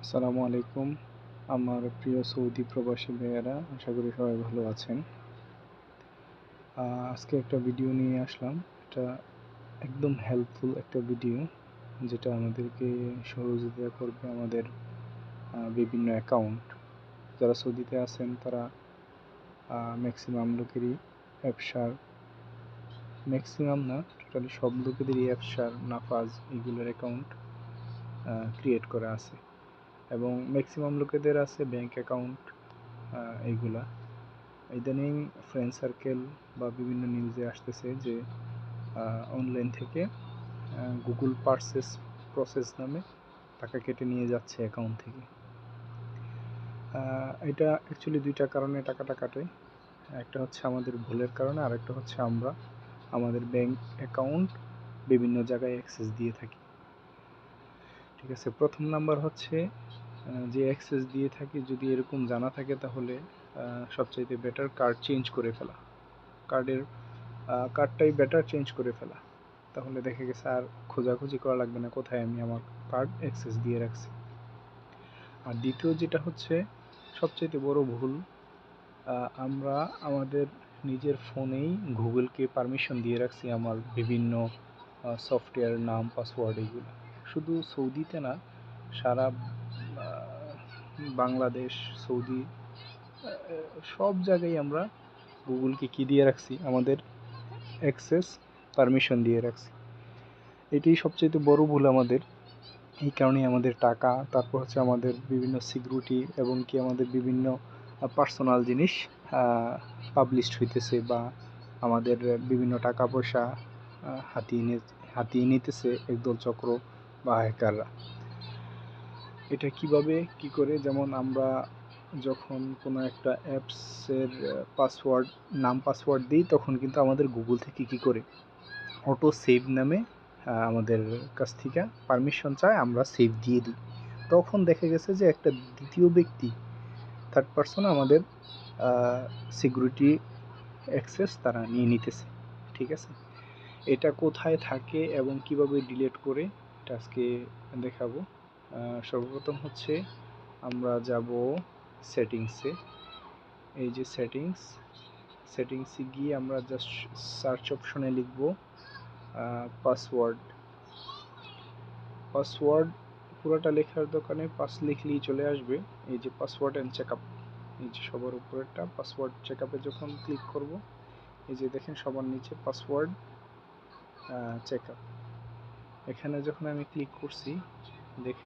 আসসালামু আলাইকুম। আমার প্রিয় সৌদি প্রবাসী ভাইয়েরা, আশা করি সবাই ভালো আছেন। আজকে একটা ভিডিও নিয়ে আসলাম। এটা একদম হেল্পফুল একটা ভিডিও, যেটা আমাদেরকে সহযোগিতা করবে আমাদের বিভিন্ন অ্যাকাউন্ট। যারা সৌদিতে আছেন তারা ম্যাক্সিমাম লোকেরই অ্যাপসার, ম্যাক্সিমাম না, টোটালি সব লোকেদেরই অ্যাপসার, নাফাজ এগুলোর অ্যাকাউন্ট ক্রিয়েট করা আছে, এবং ম্যাক্সিমাম লোকেদের আছে ব্যাংক অ্যাকাউন্ট। এইগুলা ইদানিং ফ্রেন্ড সার্কেল বা বিভিন্ন নিউজে আসতেছে যে অনলাইন থেকে গুগল পার্সেস প্রসেস নামে টাকা কেটে নিয়ে যাচ্ছে অ্যাকাউন্ট থেকে। এটা অ্যাকচুয়ালি দুইটা কারণে টাকাটা কাটে। একটা হচ্ছে আমাদের ভুলের কারণে, আর একটা হচ্ছে আমরা আমাদের ব্যাংক অ্যাকাউন্ট বিভিন্ন জায়গায় অ্যাক্সেস দিয়ে থাকি। ঠিক আছে, প্রথম নাম্বার হচ্ছে যে অ্যাক্সেস দিয়ে থাকি, যদি এরকম জানা থাকে তাহলে সবচাইতে বেটার কার্ড চেঞ্জ করে ফেলা। কার্ডটাই বেটার চেঞ্জ করে ফেলা, তাহলে দেখা গেছে আর খোঁজাখুঁজি করা লাগবে না কোথায় আমি আমার কার্ড অ্যাক্সেস দিয়ে রাখছি। আর দ্বিতীয় যেটা হচ্ছে সবচেয়ে বড় ভুল, আমরা আমাদের নিজের ফোনেই গুগলকে পারমিশন দিয়ে রাখছি আমার বিভিন্ন সফটওয়্যার, নাম, পাসওয়ার্ড এগুলো। শুধু সৌদিতে না, সারা বাংলাদেশ, সৌদি, সব জায়গায় আমরা গুগলকে কি দিয়ে রাখছি, আমাদের অ্যাক্সেস পারমিশন দিয়ে রাখছি। এটাই সবচেয়ে বড় ভুল আমাদের। এই কারণেই আমাদের টাকা, তারপর হচ্ছে আমাদের বিভিন্ন সিকিউরিটি এবং কি আমাদের বিভিন্ন পার্সোনাল জিনিস পাবলিশড হইতেছে, বা আমাদের বিভিন্ন টাকা পয়সা হাতিয়ে নিতেছে একদল চক্র বা হ্যাকাররা। এটা কিভাবে কি করে, যেমন আমরা যখন কোনো একটা অ্যাপসের নাম পাসওয়ার্ড দিই, তখন কিন্তু আমাদের গুগল থেকে কি করে অটো সেভ নামে আমাদের কাছ থেকে পারমিশন চায়, আমরা সেভ দিয়ে দিই। তখন দেখা গেছে যে একটা দ্বিতীয় ব্যক্তি, থার্ড পারসন, আমাদের সিকিউরিটি অ্যাক্সেস তারা নিয়ে নিতেছে। ঠিক আছে, এটা কোথায় থাকে এবং কিভাবে ডিলিট করে, এটা আজকে দেখাবো। সর্বপ্রথম হচ্ছে আমরা যাব সেটিংসে। এই যে সেটিংসে গিয়ে আমরা জাস্ট সার্চ অপশনে লিখব পাসওয়ার্ড পুরোটা লেখার দোকানে পাস লিখলেই চলে আসবে। এই যে পাসওয়ার্ড অ্যান্ড চেকআপ, এই যে সবার উপরেরটা পাসওয়ার্ড চেকআপে যখন ক্লিক করব, এই যে দেখেন সবার নিচে পাসওয়ার্ড চেকআপ, এখানে যখন আমি ক্লিক করছি, দেখেন